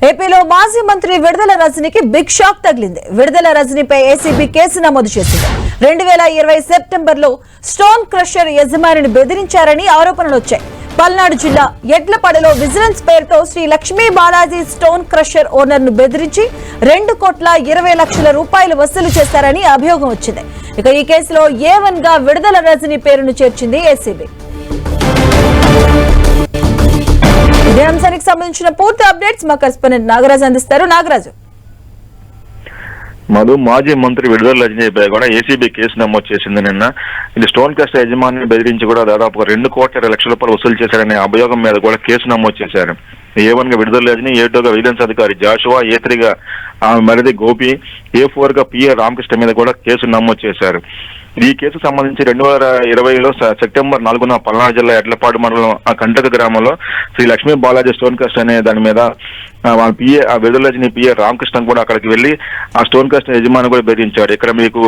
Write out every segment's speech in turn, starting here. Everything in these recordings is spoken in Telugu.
ఏపీలో మాజీ మంత్రి విడుదల రజనీకి బిగ్ షాక్ తగిలింది. విడుదల రజనీపై ఏసీబీ కేసు నమోదు చేసింది. 2020 సెప్టెంబర్లో స్టోన్ క్రషర్ యజమానిని బెదిరించారని ఆరోపణలు వచ్చాయి. పల్నాడు జిల్లా ఎడ్లపడలో విజిలెన్స్ పేరుతో Shri Lakshmi Balaji stone crusher owner ను బెదిరించి 2,20,00,000 రూపాయలు వసూలు చేశారని అభియోగం వచ్చింది. ఇక ఈ కేసులో A1 గా విడుదల రజనీ పేరును చేర్చింది ఏసీబీ. ఇదే అంశానికి సంబంధించిన పూర్తి అప్డేట్స్ మా కరెస్పాండెంట్ నాగరాజు అందిస్తారు. నాగరాజు, మాజీ మంత్రి విడుదల రజనీపై కూడా ఏసీబీ కేసు నమోదు చేసింది. నిన్న ఇది స్టోన్ క్రషర్ యజమానిని బెదిరించి కూడా దాదాపు 2,20,00,000 రూపాయలు వసూలు చేశారనే అభియోగం మీద కూడా కేసు నమోదు చేశారు. A1 గా విడుదల రజనీ, A2 గా విజిలెన్స్ అధికారి జాషువా, A3 గా మరిది గోపి, A4 గా PA రామకృష్ణ మీద కూడా కేసు నమోదు చేశారు. ఈ కేసుకు సంబంధించి 2020లో సెప్టెంబర్ 4న పల్నాడు జిల్లా ఎడ్లపాడు మండలం కంటక గ్రామంలో శ్రీ లక్ష్మీ బాలాజీ స్టోన్ క్రషర్ అనే దాని మీద విడుదల రజనీ PA రామకృష్ణ కూడా అక్కడికి వెళ్లి ఆ స్టోన్ క్రషర్ యజమాని కూడా బెదిరించాడు. ఇక్కడ మీకు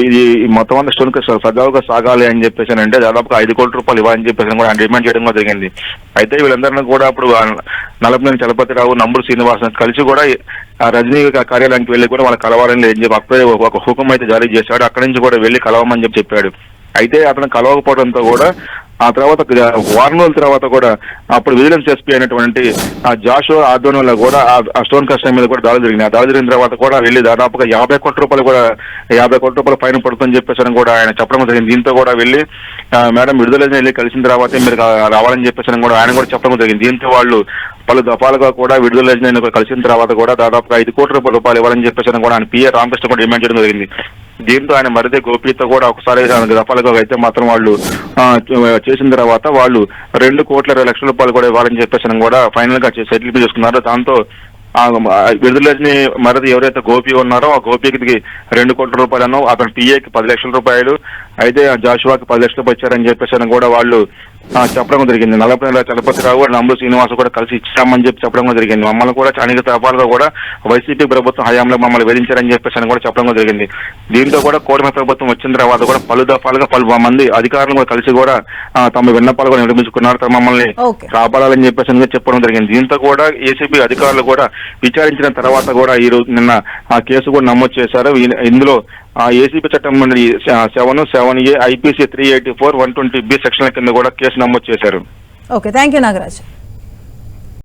ఇది మొత్తం అంతా స్టోన్ క్రషర్ సజావుగా సాగాలి అని చెప్పేసి అంటే దాదాపుగా 5 కోట్ల రూపాయలు ఇవ్వాలని చెప్పేసి కూడా ఆయన డిమాండ్ చేయడం కూడా జరిగింది. అయితే వీళ్ళందరినీ కూడా అప్పుడు నలపనేని చలపతిరావు, నంబూరు శ్రీనివాసన్ కలిసి కూడా రజనీ కార్యాలయానికి వెళ్లి కూడా వాళ్ళకి కలవాలని అని చెప్పి అప్పుడే ఒక హుకుం అయితే జారీ చేశాడు. అక్కడి నుంచి కూడా వెళ్లి కలవమని చెప్పాడు. అయితే అతను కలవకపోవడంతో కూడా ఆ తర్వాత వారం రోజుల తర్వాత కూడా అప్పుడు విజిలెన్స్ ఎస్పీ అయినటువంటి జాషువా ఆధ్వర్యంలో కూడా ఆ స్టోన్ క్రషర్ మీద కూడా దాడులు జరిగినాయి. ఆ దాడులు జరిగిన తర్వాత కూడా వెళ్లి దాదాపుగా 50 కోట్ల రూపాయలు ఫైన్ పడుతుందని చెప్పేసి కూడా ఆయన చెప్పడం జరిగింది. దీంతో కూడా వెళ్లి మేడం విడుదల వెళ్ళి కలిసిన తర్వాత మీరు రావాలని చెప్పేసి కూడా ఆయన కూడా చెప్పడం జరిగింది. దీంతో వాళ్ళు పలు దఫాలుగా కూడా విడుదల రజనీ కలిసిన తర్వాత కూడా దాదాపుగా 5 కోట్ల రూపాయలు ఇవ్వాలని చెప్పేసి కూడా ఆయన PA రామకృష్ణ కూడా డిమాండ్ చేయడం జరిగింది. దీంతో ఆయన మరిదే గోపితో కూడా ఒకసారి దఫాలుగా అయితే మాత్రం వాళ్ళు చేసిన తర్వాత వాళ్ళు 2,20,00,000 రూపాయలు కూడా ఇవ్వాలని చెప్పేసి కూడా ఫైనల్ గా సెటిల్ చేసుకున్నారు. దాంతో విడుదల రజనీ మరిది ఎవరైతే గోపి ఉన్నారో ఆ గోపికి 2 కోట్ల రూపాయలను, అతను PAకి 10 లక్షల రూపాయలు, అయితే జాషువాకి 10 లక్షల రూపాయలు ఇచ్చారని చెప్పేసి కూడా వాళ్ళు చెప్పడం జరిగింది. నలపనేని చలపతిరావు, నంబూరు శ్రీనివాస్ కూడా కలిసి ఇచ్చామని చెప్పడం జరిగింది. మమ్మల్ని కూడా అనేక తరఫాలుగా కూడా వైసీపీ ప్రభుత్వం హయాంలో మమ్మల్ని వేధించారని చెప్పేసి కూడా చెప్పడం జరిగింది. దీంతో కూడా కూటమి ప్రభుత్వం వచ్చిన తర్వాత కూడా పలు దఫాలుగా పలు మంది అధికారులు కూడా కలిసి కూడా తమ విన్నపాలు కూడా నిర్మించుకున్నారు, మమ్మల్ని కాపాడాలని చెప్పేసి చెప్పడం జరిగింది. దీంతో కూడా ఏసీబీ అధికారులు కూడా విచారించిన తర్వాత కూడా ఈ రోజు నిన్న ఆ కేసు కూడా నమోదు చేశారు. ఇందులో ఏసీబీ చట్టం 7A IPC 384, 120B సెక్షన్ల కింద కూడా కేసు నమోదు చేశారు. Okay, thank you Nagaraj.